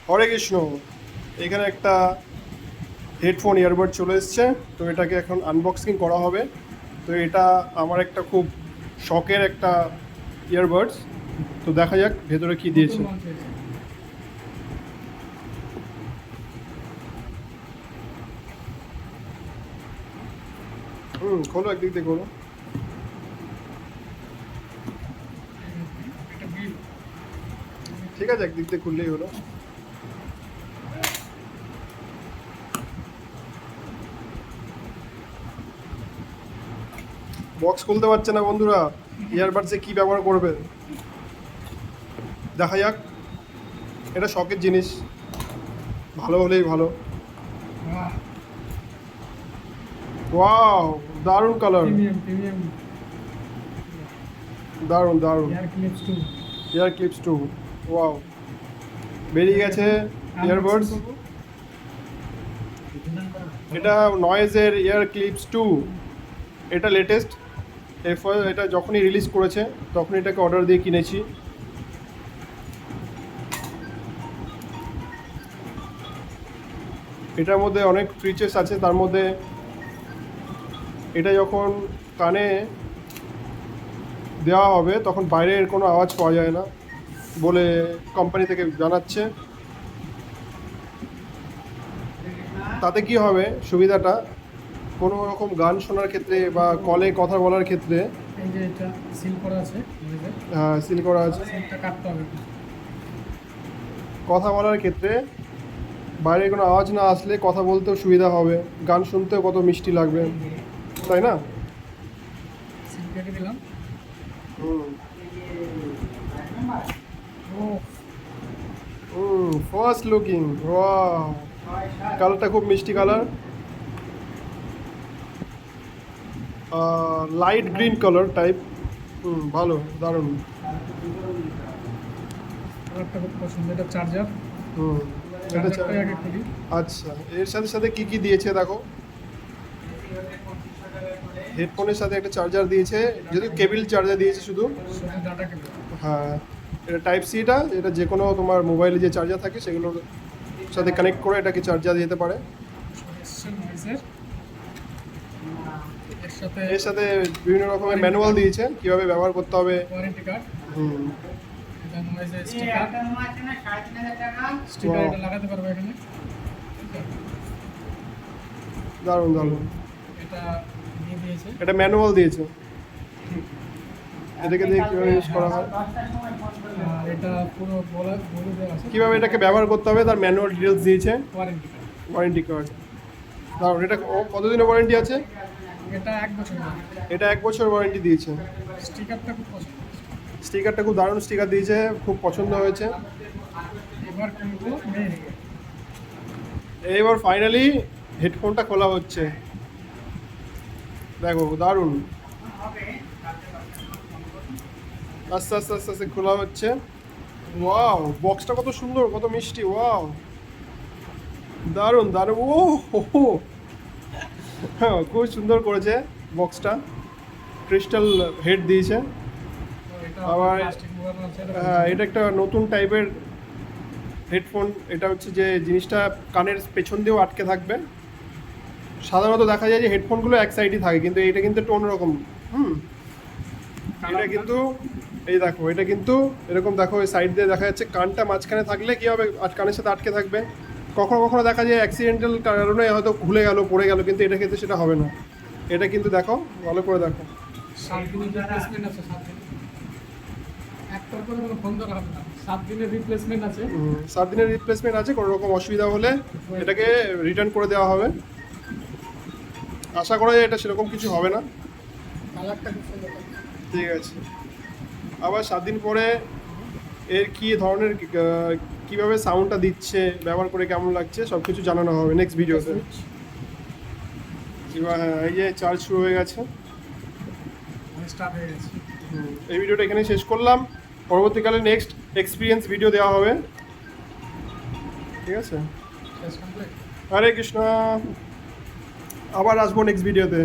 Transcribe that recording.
হরে কৃষ্ণ। এখানে একটা headphone earbud চলে এসছে, তো এটাকে এখন আনবক্সিং করা হবে। তো এটা আমার একটা খুব শখের একটা ইয়ারবাডস। তো দেখা যাক ভেতরে কি দিয়েছে। খোলো, একদিক দিয়ে খোলো। ঠিক আছে, একদিক দিয়ে খুললেই হলো। বক্স খুলতে পারছে না বন্ধুরা, ইয়ারবাডসে কি ব্যবহার করবে দেখা যাক। এটা শখের জিনিস, ভালো হলেই ভালো। ওয়াও, দারুণ কালার, দারুণ দারুণ। ইয়ার ক্লিপস টু, ওয়াও, বেরিয়ে গেছে ইয়ারবাডস। এটা নয়েজের ইয়ার ক্লিপস টু, এটা লেটেস্ট। এরপর এটা যখনই রিলিজ করেছে তখন এটাকে অর্ডার দিয়ে কিনেছি। এটার মধ্যে অনেক ফিচার্স আছে, তার মধ্যে এটা যখন কানে দেওয়া হবে তখন বাইরের কোনো আওয়াজ পাওয়া যায় না বলে কোম্পানি থেকে জানাচ্ছে। তাতে কি হবে সুবিধাটা, কোনো রকম গান শোনার ক্ষেত্রে বা কলে কথা বলার ক্ষেত্রে, এই যে এটা সিল করা আছে, হ্যাঁ সিল করা আছে, সিলটা কাটতে হবে। কথা বলার ক্ষেত্রে বাইরে কোনো আওয়াজ না আসলে কথা বলতেও সুবিধা হবে, গান শুনতেও কত মিষ্টি লাগবে, তাই না? সিল কেটে দিলাম। ফার্স্ট লুকিং, ওয়াও, কালারটা খুব মিষ্টি colour, light green colour type. ভালো, দারুণ। কালারটা খুব পছন্দ। এটা চার্জার। এটা আগে খুলি। আচ্ছা, এর সাথে সাথে কি কি দিয়েছে দেখো। হেডফোনের সাথে একটা চার্জার দিয়েছে, যেহেতু কেবল চার্জার দিয়েছে শুধু। Data cable. হ্যাঁ, এটা টাইপ সিটা, এটা যে কোনো তোমার মোবাইলে যে চার্জার থাকে সেগুলোর সাথে কানেক্ট করে এটাকে চার্জার দিতে পারে। এর সাথে বিভিন্ন রকমের ম্যানুয়াল দিয়েছে কিভাবে ব্যবহার করতে হবে। Warranty card. এটা নয়েজের স্টিকার স্টিকার এটা লাগাতে পারবে এখানে। দারুণ দারুণ। এটা দিয়ে দিয়েছে, এটা ম্যানুয়াল দিয়েছে, এটাকে দিয়ে কীভাবে ইউজ করা হয়, আর এটা পুরো বলে দেওয়া আছে কীভাবে এটাকে ব্যবহার করতে হবে, তার ম্যানুয়াল ডিটেলস দিয়েছে। Warranty card. ওয়ারেন্টি কার্ড, দারুণ। এটা কতদিনের ওয়ারেন্টি আছে? এটা 1 বছর। এটা 1 বছর ওয়ারেন্টি দিয়েছে। স্টিকারটা খুব পছন্দ। স্টিকারটা খুব দারুণ স্টিকার দিয়েছে, খুব পছন্দ হয়েছে। এবার কিন্তু এইবার ফাইনালি হেডফোনটা খোলা হচ্ছে, দেখো দারুণ। আস্তে আস্তে আস্তে আস্তে খোলা হচ্ছে। ওয়াও, বক্সটা কত সুন্দর, কত মিষ্টি, ওয়াও, দারুণ দারুণ। ও হো, হ্যাঁ খুব সুন্দর করেছে বক্সটা, ক্রিস্টাল হেড দিয়েছে। আবার হ্যাঁ, এটা একটা নতুন টাইপের হেডফোন। এটা হচ্ছে যে জিনিসটা কানের পেছন দিয়েও আটকে থাকবে। সাধারণত দেখা যায় যে হেডফোনগুলো এক সাইডই থাকে, কিন্তু এটা কিন্তু একটু অন্যরকম। এটা কিন্তু এই দেখো, এটা কিন্তু এরকম দেখো, এই সাইড দিয়ে দেখা যাচ্ছে কানটা মাঝখানে থাকলে কী হবে, কানের সাথে আটকে থাকবে। কখনো কখনো দেখা যায় অ্যাক্সিডেন্টাল কারণে হয়তো খুলে গেল, পড়ে গেল, কিন্তু এটা ক্ষেত্রে সেটা হবে না। এটা কিন্তু দেখো, ভালো করে দেখো, 7 দিনের রিপ্লেসমেন্ট আছে। 7 দিন একটার পরে কোনো ফোন ধরা হবে না। 7 দিনের রিপ্লেসমেন্ট আছে। 7 দিনের রিপ্লেসমেন্ট আছে, কোনো রকম অসুবিধা হলে এটাকে রিটার্ন করে দেওয়া হবে। আশা করা যায় এটা সেরকম কিছু হবে না। কালারটা খুব সুন্দর। ঠিক আছে, আবার 7 দিন পরে এর কী ধরনের কীভাবে সাউন্ডটা দিচ্ছে, ব্যবহার করে কেমন লাগছে, সব কিছু জানানো হবে নেক্সট ভিডিওতে। এবার হ্যাঁ, এই যে চার্জ শুরু হয়ে গেছে, স্টার্ট হয়ে গেছে। এই ভিডিওটা এখানেই শেষ করলাম। পরবর্তীকালে নেক্সট এক্সপিরিয়েন্স ভিডিও দেওয়া হবে, ঠিক আছে? শেষ কমপ্লিট। হরে কৃষ্ণ, আবার আসবো নেক্সট ভিডিওতে।